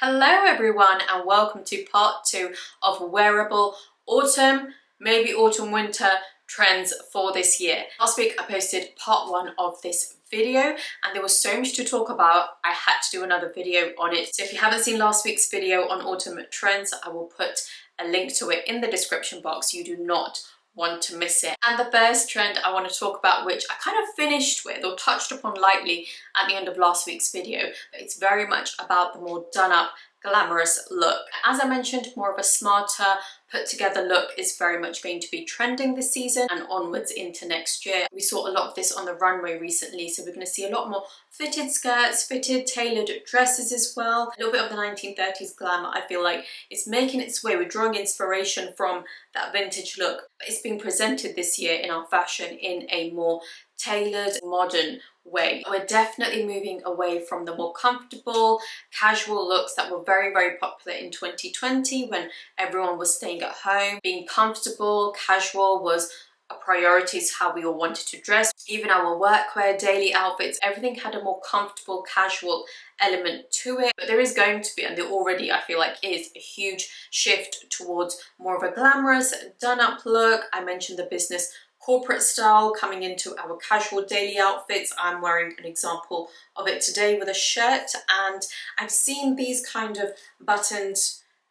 Hello everyone and welcome to part 2 of Wearable Autumn, maybe autumn winter trends for this year. Last week I posted part 1 of this video and there was so much to talk about I had to do another video on it. So if you haven't seen last week's video on autumn trends, I will put a link to it in the description box. You do not want to miss it. And the first trend I want to talk about, which I kind of finished with or touched upon lightly at the end of last week's video, but it's very much about the more done up, glamorous look. As I mentioned, more of a smarter, put together look is very much going to be trending this season and onwards into next year. We saw a lot of this on the runway recently, so we're going to see a lot more fitted skirts, fitted tailored dresses as well. A little bit of the 1930s glam, I feel like, is making its way. We're drawing inspiration from that vintage look, but it's being presented this year in our fashion in a more tailored, modern way. We're definitely moving away from the more comfortable, casual looks that were very, very popular in 2020 when everyone was staying at home. Being comfortable, casual was a priority, is how we all wanted to dress. Even our workwear, daily outfits, everything had a more comfortable, casual element to it. But there is going to be, and there already I feel like is, a huge shift towards more of a glamorous, done-up look. I mentioned the business corporate style coming into our casual daily outfits. I'm wearing an example of it today with a shirt, and I've seen these kind of buttoned,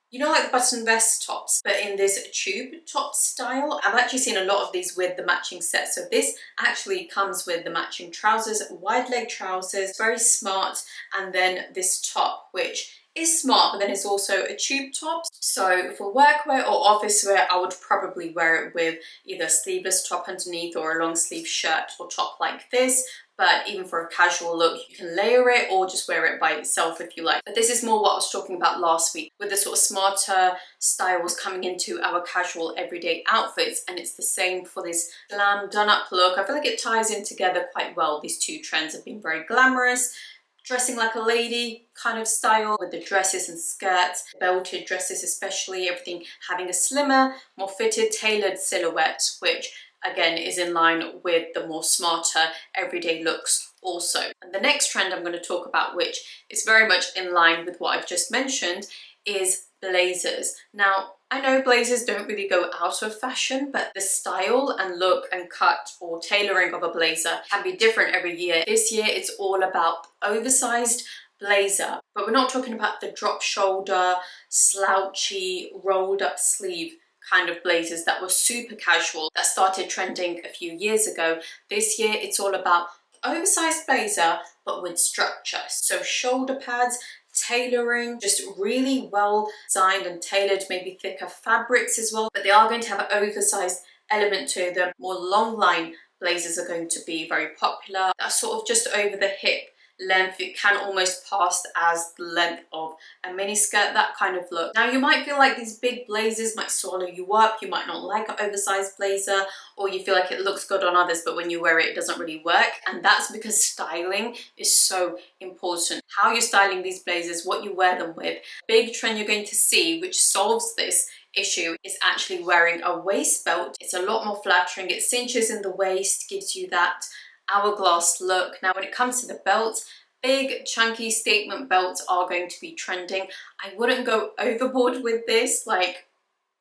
you know, like button vest tops, but in this tube top style. I've actually seen a lot of these with the matching set. So this actually comes with the matching trousers, wide leg trousers, very smart, and then this top, which is smart, but then it's also a tube top. So for workwear or office wear, I would probably wear it with either a sleeveless top underneath or a long sleeve shirt or top like this. But even for a casual look, you can layer it or just wear it by itself if you like. But this is more what I was talking about last week with the sort of smarter styles coming into our casual everyday outfits. And it's the same for this glam done up look. I feel like it ties in together quite well. These two trends have been very glamorous, dressing like a lady kind of style with the dresses and skirts, belted dresses especially, everything having a slimmer, more fitted, tailored silhouette, which again is in line with the more smarter everyday looks also. And the next trend I'm going to talk about, which is very much in line with what I've just mentioned, is blazers. Now, I know blazers don't really go out of fashion, but the style and look and cut or tailoring of a blazer can be different every year. This year, it's all about oversized blazer, but we're not talking about the drop shoulder, slouchy, rolled up sleeve kind of blazers that were super casual that started trending a few years ago. This year, it's all about oversized blazer, but with structure. So shoulder pads, tailoring, just really well designed and tailored, maybe thicker fabrics as well, but they are going to have an oversized element to them. More long line blazers are going to be very popular. That's sort of just over the hip length. It can almost pass as the length of a mini skirt, that kind of look. Now you might feel like these big blazers might swallow you up, you might not like an oversized blazer, or you feel like it looks good on others but when you wear it, it doesn't really work. And that's because styling is so important. How you're styling these blazers, what you wear them with. Big trend you're going to see which solves this issue is actually wearing a waist belt. It's a lot more flattering, it cinches in the waist, gives you that hourglass look. Now when it comes to the belts, big chunky statement belts are going to be trending. I wouldn't go overboard with this like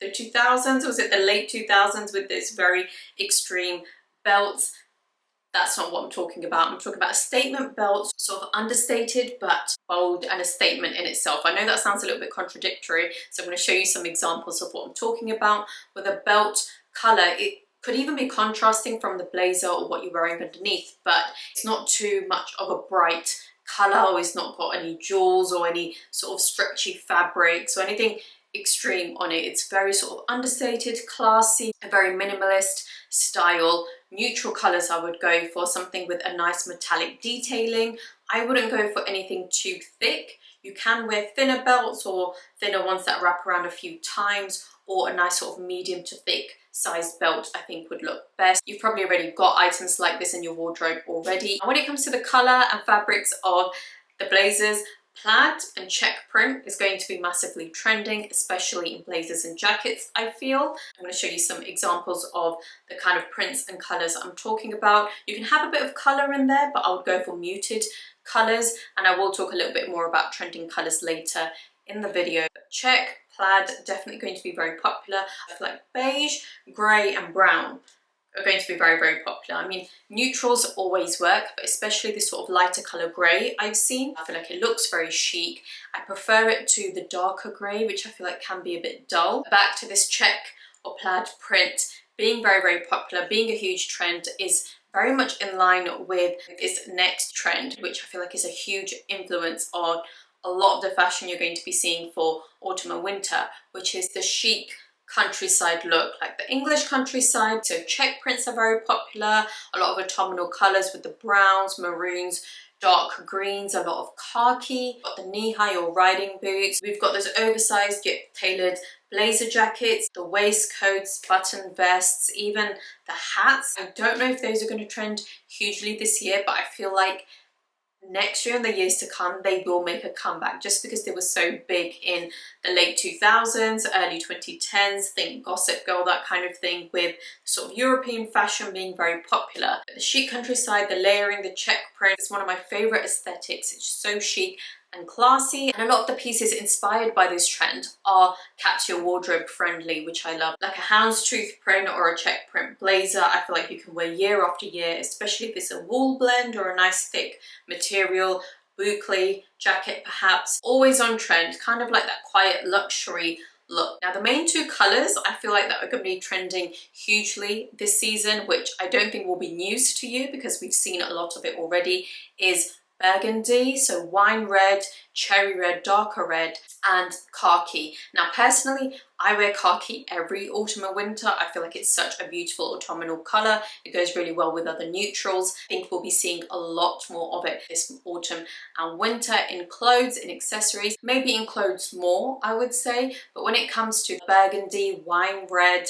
the 2000s, was it the late 2000s with this very extreme belts. That's not what I'm talking about. I'm talking about a statement belt, sort of understated but bold and a statement in itself. I know that sounds a little bit contradictory, so I'm going to show you some examples of what I'm talking about. With a belt color, it could even be contrasting from the blazer or what you're wearing underneath, but it's not too much of a bright color, or it's not got any jewels or any sort of stretchy fabrics or anything extreme on it. It's very sort of understated, classy, a very minimalist style. Neutral colors I would go for, something with a nice metallic detailing. I wouldn't go for anything too thick. You can wear thinner belts or thinner ones that wrap around a few times, or a nice sort of medium to thick sized belt I think would look best. You've probably already got items like this in your wardrobe already. And when it comes to the color and fabrics of the blazers, plaid and check print is going to be massively trending, especially in blazers and jackets, I feel. I'm going to show you some examples of the kind of prints and colors I'm talking about. You can have a bit of color in there, but I would go for muted colors, and I will talk a little bit more about trending colors later in the video. Check, plaid, definitely going to be very popular. I feel like beige, grey and brown are going to be very, very popular. I mean, neutrals always work, but especially this sort of lighter colour grey I've seen. I feel like it looks very chic. I prefer it to the darker grey, which I feel like can be a bit dull. Back to this check or plaid print being very, very popular, being a huge trend, is very much in line with this next trend, which I feel like is a huge influence on a lot of the fashion you're going to be seeing for autumn and winter, which is the chic countryside look, like the English countryside. So check prints are very popular, a lot of autumnal colours with the browns, maroons, dark greens, a lot of khaki, got the knee-high or riding boots. We've got those oversized yet tailored blazer jackets, the waistcoats, button vests, even the hats. I don't know if those are going to trend hugely this year, but I feel like next year and the years to come they will make a comeback, just because they were so big in the late 2000s, early 2010s, think Gossip Girl, that kind of thing, with sort of European fashion being very popular. But the chic countryside, the layering, the check print is one of my favorite aesthetics. It's so chic and classy, and a lot of the pieces inspired by this trend are capsule wardrobe friendly, which I love. Like a houndstooth print or a check print blazer, I feel like you can wear year after year, especially if it's a wool blend or a nice thick material. Boucle jacket perhaps, always on trend, kind of like that quiet luxury look. Now the main two colours I feel like that are going to be trending hugely this season, which I don't think will be news to you because we've seen a lot of it already, is burgundy, so wine red, cherry red, darker red, and khaki. Now personally, I wear khaki every autumn and winter. I feel like it's such a beautiful autumnal colour. It goes really well with other neutrals. I think we'll be seeing a lot more of it this autumn and winter in clothes, in accessories, maybe in clothes more, I would say. But when it comes to burgundy, wine red,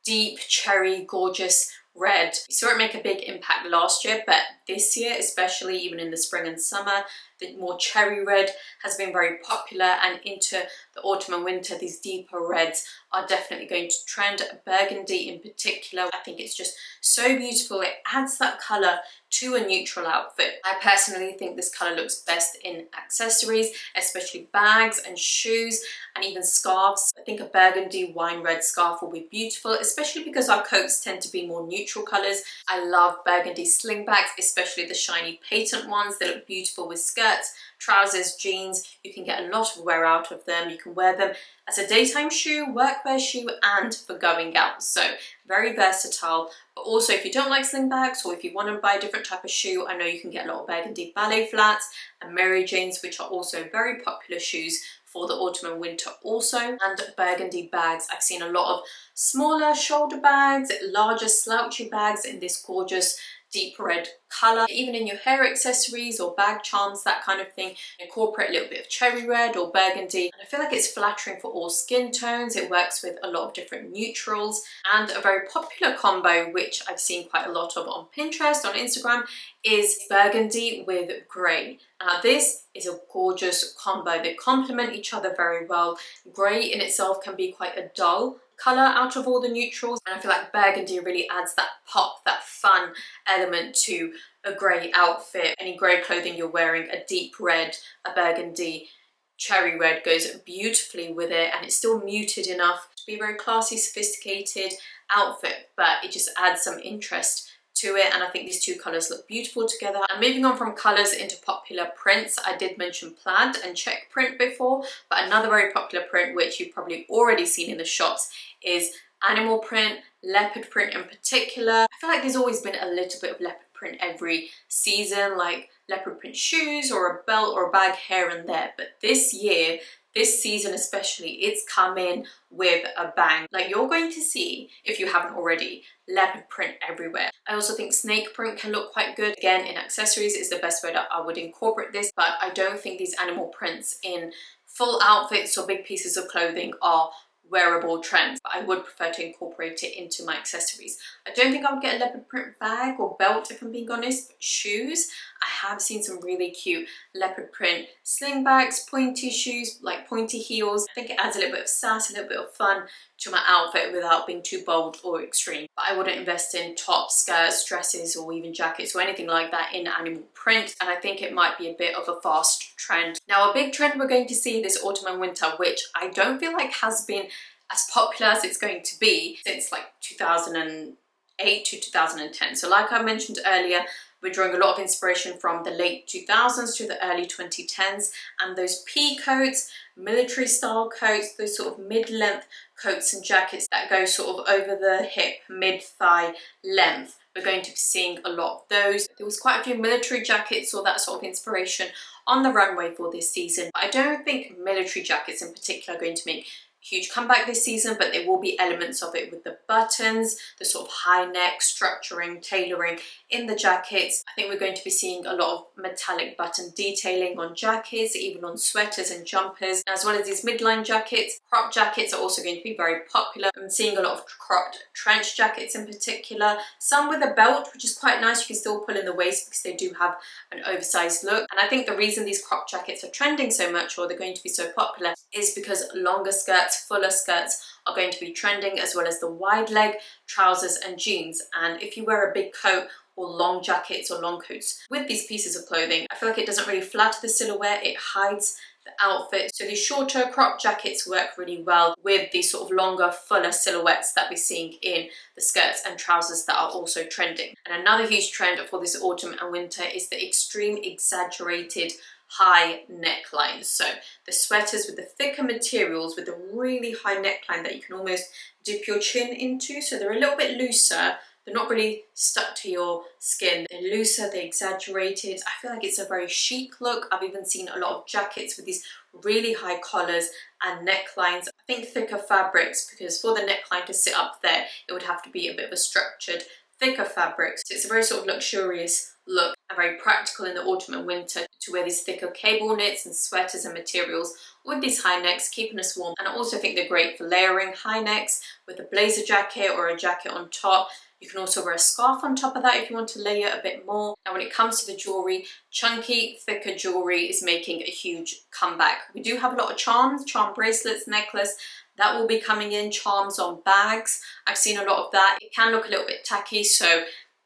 deep cherry, gorgeous red, we saw it make a big impact last year, but this year, especially even in the spring and summer, the more cherry red has been very popular, and into the autumn and winter these deeper reds are definitely going to trend. Burgundy in particular, I think it's just so beautiful. It adds that colour to a neutral outfit. I personally think this colour looks best in accessories, especially bags and shoes and even scarves. I think a burgundy wine red scarf will be beautiful, especially because our coats tend to be more neutral colours. I love burgundy slingbacks, especially the shiny patent ones. They look beautiful with skirts, trousers, jeans. You can get a lot of wear out of them. You can wear them as a daytime shoe, workwear shoe, and for going out. So very versatile. But also if you don't like slingbacks, or if you want to buy a different type of shoe, I know you can get a lot of burgundy ballet flats and Mary Janes, which are also very popular shoes for the autumn and winter also. And burgundy bags, I've seen a lot of smaller shoulder bags, larger slouchy bags in this gorgeous deep red colour. Even in your hair accessories or bag charms, that kind of thing, incorporate a little bit of cherry red or burgundy. And I feel like it's flattering for all skin tones. It works with a lot of different neutrals. And a very popular combo, which I've seen quite a lot of on Pinterest, on Instagram, is burgundy with grey. Now this is a gorgeous combo. They complement each other very well. Grey in itself can be quite a dull colour out of all the neutrals, and I feel like burgundy really adds that pop, that fun element to a grey outfit. Any grey clothing you're wearing, a deep red, a burgundy, cherry red goes beautifully with it, and it's still muted enough to be a very classy, sophisticated outfit, but it just adds some interest to it, and I think these two colours look beautiful together. And moving on from colours into popular prints, I did mention plaid and check print before, but another very popular print which you've probably already seen in the shops is animal print, leopard print in particular. I feel like there's always been a little bit of leopard print every season, like leopard print shoes or a belt or a bag here and there, but this year, this season especially, it's come in with a bang. Like you're going to see, if you haven't already, leopard print everywhere. I also think snake print can look quite good. Again, in accessories is the best way that I would incorporate this, but I don't think these animal prints in full outfits or big pieces of clothing are wearable trends, but I would prefer to incorporate it into my accessories. I don't think I'll get a leopard print bag or belt if I'm being honest, but shoes, I have seen some really cute leopard print sling bags, pointy shoes, like pointy heels. I think it adds a little bit of sass, a little bit of fun to my outfit without being too bold or extreme. But I wouldn't invest in tops, skirts, dresses, or even jackets or anything like that in animal print, and I think it might be a bit of a fast trend. Now, a big trend we're going to see this autumn and winter, which I don't feel like has been as popular as it's going to be since like 2008 to 2010. So like I mentioned earlier, we're drawing a lot of inspiration from the late 2000s to the early 2010s, and those pea coats, military style coats, those sort of mid-length coats and jackets that go sort of over the hip, mid-thigh length. We're going to be seeing a lot of those. There was quite a few military jackets or that sort of inspiration on the runway for this season. But I don't think military jackets in particular are going to make huge comeback this season, but there will be elements of it with the buttons, the sort of high neck structuring, tailoring in the jackets. I think we're going to be seeing a lot of metallic button detailing on jackets, even on sweaters and jumpers, as well as these midline jackets. Crop jackets are also going to be very popular. I'm seeing a lot of cropped trench jackets in particular, some with a belt, which is quite nice. You can still pull in the waist because they do have an oversized look. And I think the reason these crop jackets are trending so much, or they're going to be so popular, is because longer skirts, fuller skirts are going to be trending, as well as the wide leg trousers and jeans. And if you wear a big coat or long jackets or long coats with these pieces of clothing, I feel like it doesn't really flatter the silhouette, it hides the outfit. So these shorter crop jackets work really well with these sort of longer, fuller silhouettes that we're seeing in the skirts and trousers that are also trending. And another huge trend for this autumn and winter is the extreme exaggerated high necklines. So the sweaters with the thicker materials with a really high neckline that you can almost dip your chin into. So they're a little bit looser. They're not really stuck to your skin. They're looser, they're exaggerated. I feel like it's a very chic look. I've even seen a lot of jackets with these really high collars and necklines. I think thicker fabrics, because for the neckline to sit up there, it would have to be a bit of a structured, thicker fabric. So it's a very sort of luxurious look and very practical in the autumn and winter to wear these thicker cable knits and sweaters and materials with these high necks, keeping us warm. And I also think they're great for layering high necks with a blazer jacket or a jacket on top. You can also wear a scarf on top of that if you want to layer a bit more. Now when it comes to the jewellery, chunky, thicker jewellery is making a huge comeback. We do have a lot of charms, charm bracelets, necklace, that will be coming in, charms on bags. I've seen a lot of that. It can look a little bit tacky, so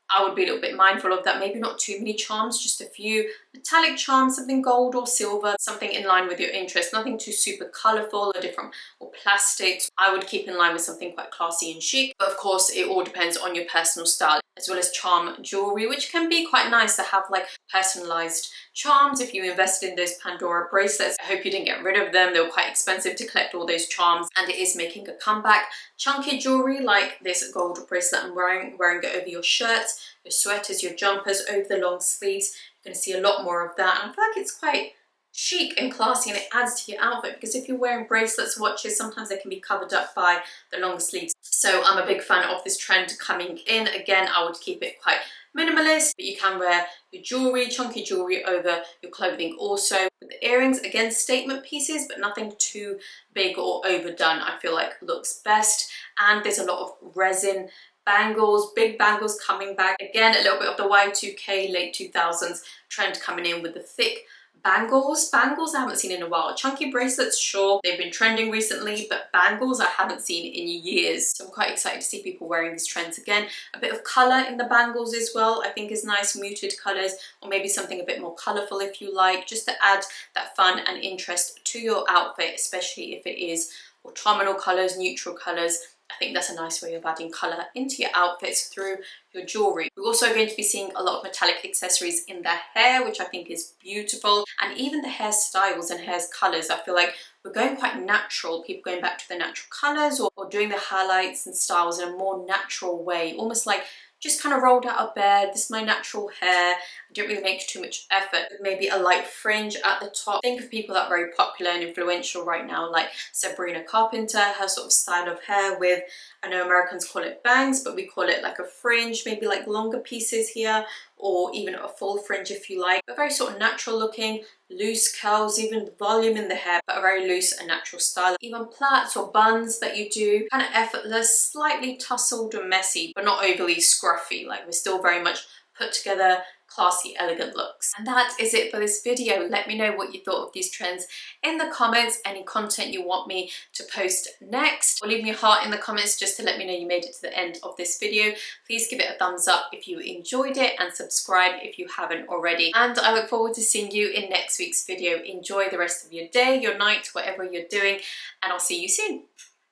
I would be a little bit mindful of that. Maybe not too many charms, just a few metallic charms, something gold or silver, something in line with your interest, nothing too super colourful or different or plastics. I would keep in line with something quite classy and chic, but of course it all depends on your personal style, as well as charm jewellery, which can be quite nice to have like personalised charms if you invested in those Pandora bracelets. I hope you didn't get rid of them. They were quite expensive to collect all those charms, and it is making a comeback. Chunky jewellery like this gold bracelet I'm wearing it over your shirts, your sweaters, your jumpers, over the long sleeves. You're going to see a lot more of that, and I feel like it's quite chic and classy, and it adds to your outfit, because if you're wearing bracelets, watches, sometimes they can be covered up by the longer sleeves. So I'm a big fan of this trend coming in. Again, I would keep it quite minimalist, but you can wear your jewellery, chunky jewellery over your clothing also. With the earrings, again, statement pieces, but nothing too big or overdone, I feel like looks best. And there's a lot of resin bangles, big bangles coming back. Again, a little bit of the Y2K, late 2000s trend coming in with the thick bangles. Bangles I haven't seen in a while. Chunky bracelets, sure, they've been trending recently, but bangles I haven't seen in years. So I'm quite excited to see people wearing these trends again. A bit of colour in the bangles as well, I think is nice, muted colours, or maybe something a bit more colourful if you like, just to add that fun and interest to your outfit, especially if it is autumnal colours, neutral colours. I think that's a nice way of adding colour into your outfits through your jewellery. We're also going to be seeing a lot of metallic accessories in the hair, which I think is beautiful. And even the hairstyles and hair colours, I feel like we're going quite natural. People going back to the natural colours, or doing the highlights and styles in a more natural way, almost like just kind of rolled out of bed. This is my natural hair. I don't really make too much effort. Maybe a light fringe at the top. Think of people that are very popular and influential right now, like Sabrina Carpenter, her sort of style of hair with, I know Americans call it bangs, but we call it like a fringe, maybe like longer pieces here, or even a full fringe if you like. But very sort of natural looking, loose curls, even volume in the hair, but a very loose and natural style. Even plaits or buns that you do, kind of effortless, slightly tousled and messy, but not overly scruffy. Like we're still very much put together, classy, elegant looks. And that is it for this video. Let me know what you thought of these trends in the comments, any content you want me to post next, or leave me a heart in the comments just to let me know you made it to the end of this video. Please give it a thumbs up if you enjoyed it and subscribe if you haven't already. And I look forward to seeing you in next week's video. Enjoy the rest of your day, your night, whatever you're doing, and I'll see you soon.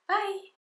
Bye.